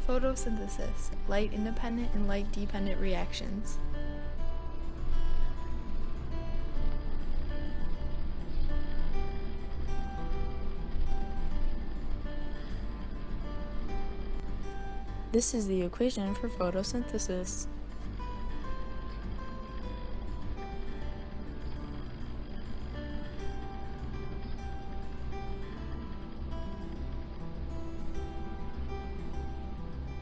Photosynthesis, light-independent and light-dependent reactions. This is the equation for photosynthesis.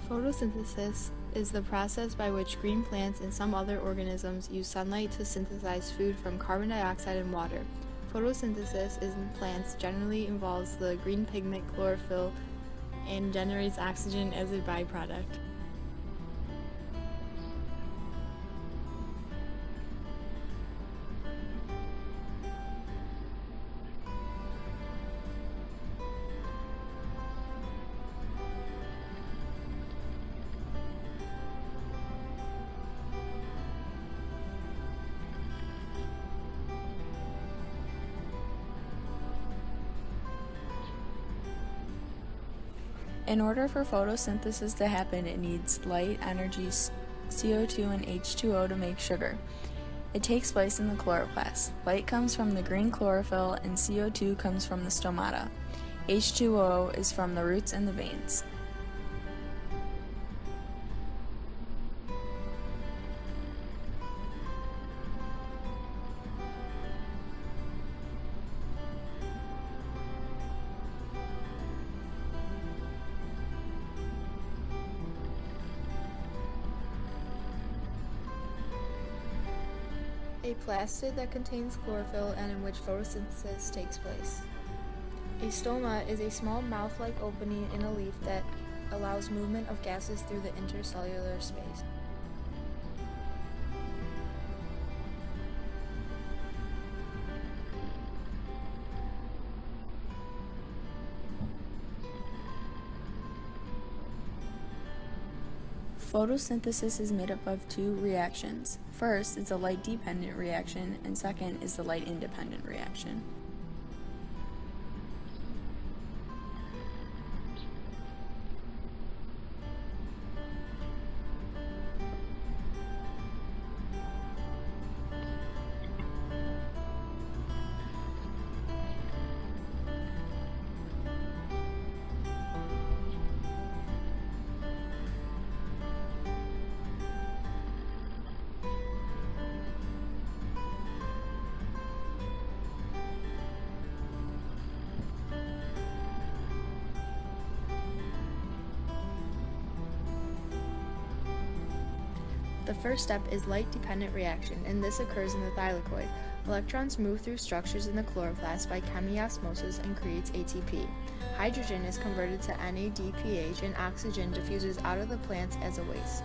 Photosynthesis is the process by which green plants and some other organisms use sunlight to synthesize food from carbon dioxide and water. Photosynthesis in plants generally involves the green pigment chlorophyll and generates oxygen as a byproduct. In order for photosynthesis to happen, it needs light, energy, CO2, and H2O to make sugar. It takes place in the chloroplast. Light comes from the green chlorophyll and CO2 comes from the stomata. H2O is from the roots and the veins. A plastid that contains chlorophyll and in which photosynthesis takes place. A stoma is a small mouth-like opening in a leaf that allows movement of gases through the intercellular space. Photosynthesis is made up of two reactions. First is a light-dependent reaction, and second is the light-independent reaction. The first step is light-dependent reaction, and this occurs in the thylakoid. Electrons move through structures in the chloroplast by chemiosmosis and creates ATP. Hydrogen is converted to NADPH and oxygen diffuses out of the plants as a waste.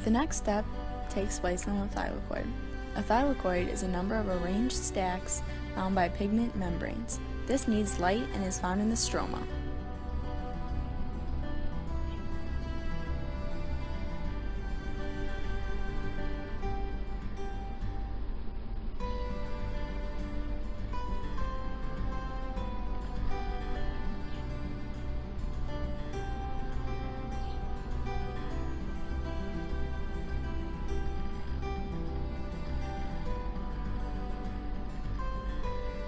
The next step takes place in the thylakoid. A thylakoid is a number of arranged stacks bound by pigment membranes. This needs light and is found in the stroma.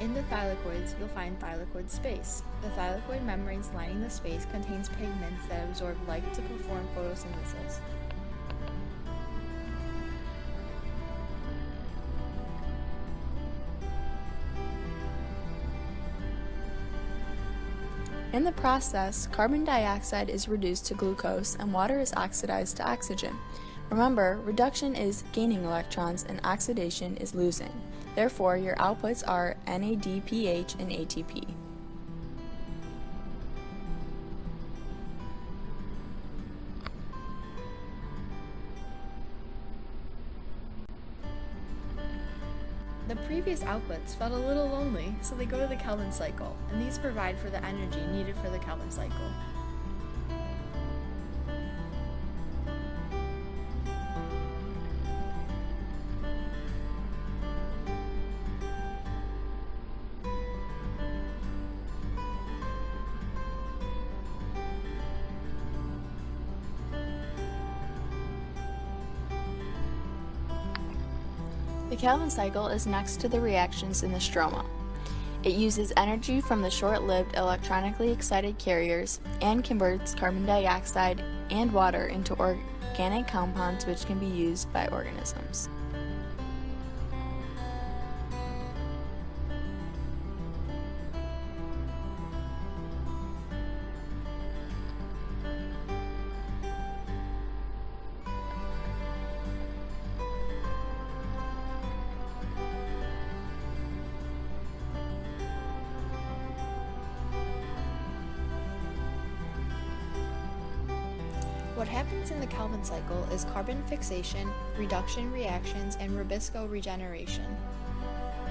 In the thylakoids, you'll find thylakoid space. The thylakoid membranes lining the space contains pigments that absorb light to perform photosynthesis. In the process, carbon dioxide is reduced to glucose and water is oxidized to oxygen. Remember, reduction is gaining electrons and oxidation is losing. Therefore, your outputs are NADPH and ATP. The previous outputs felt a little lonely, so they go to the Kelvin cycle, and these provide for the energy needed for the Kelvin cycle. The Kelvin cycle is next to the reactions in the stroma. It uses energy from the short-lived electronically excited carriers and converts carbon dioxide and water into organic compounds which can be used by organisms. What happens in the Kelvin cycle is carbon fixation, reduction reactions, and Rubisco regeneration.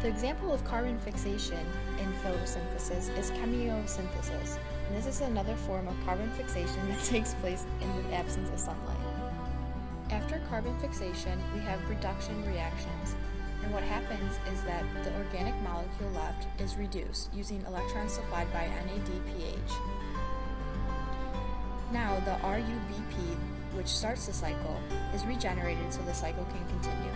The example of carbon fixation in photosynthesis is chemiosynthesis, and this is another form of carbon fixation that takes place in the absence of sunlight. After carbon fixation, we have reduction reactions, and what happens is that the organic molecule left is reduced using electrons supplied by NADPH. Now, the RUBP, which starts the cycle, is regenerated so the cycle can continue.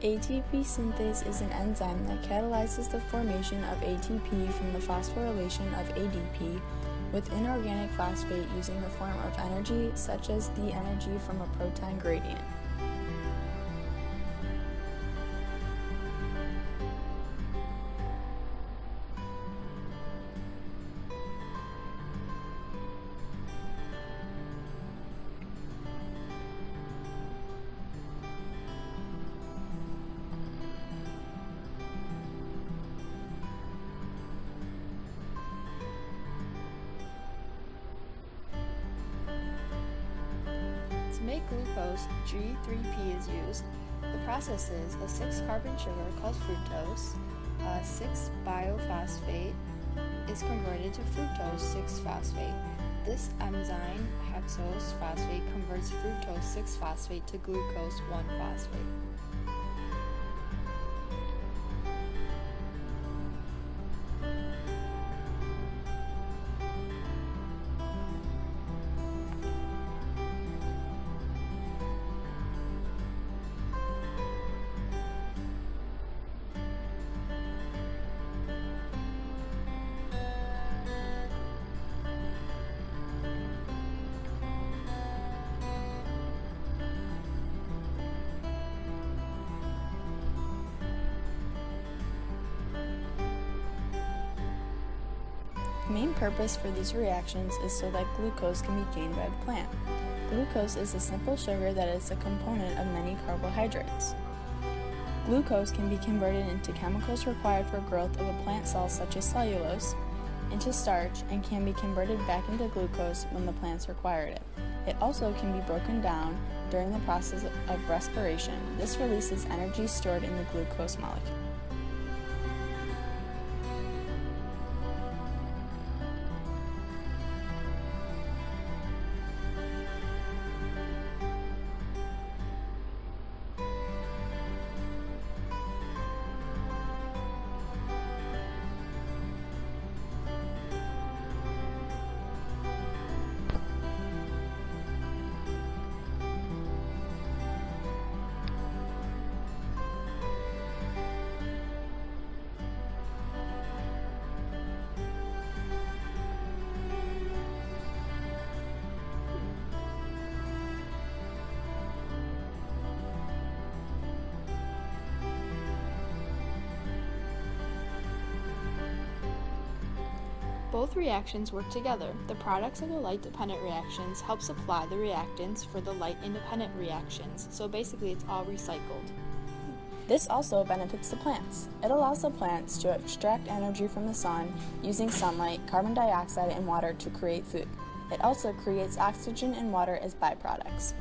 ATP synthase is an enzyme that catalyzes the formation of ATP from the phosphorylation of ADP with inorganic phosphate using a form of energy such as the energy from a proton gradient. To make glucose, G3P is used. The process is a 6-carbon sugar called fructose, 6-biophosphate, is converted to fructose 6-phosphate. This enzyme, hexose phosphate, converts fructose 6-phosphate to glucose 1-phosphate. The main purpose for these reactions is so that glucose can be gained by the plant. Glucose is a simple sugar that is a component of many carbohydrates. Glucose can be converted into chemicals required for growth of a plant cell such as cellulose, into starch, and can be converted back into glucose when the plants require it. It also can be broken down during the process of respiration. This releases energy stored in the glucose molecule. Both reactions work together. The products of the light-dependent reactions help supply the reactants for the light-independent reactions, so basically it's all recycled. This also benefits the plants. It allows the plants to extract energy from the sun using sunlight, carbon dioxide, and water to create food. It also creates oxygen and water as byproducts.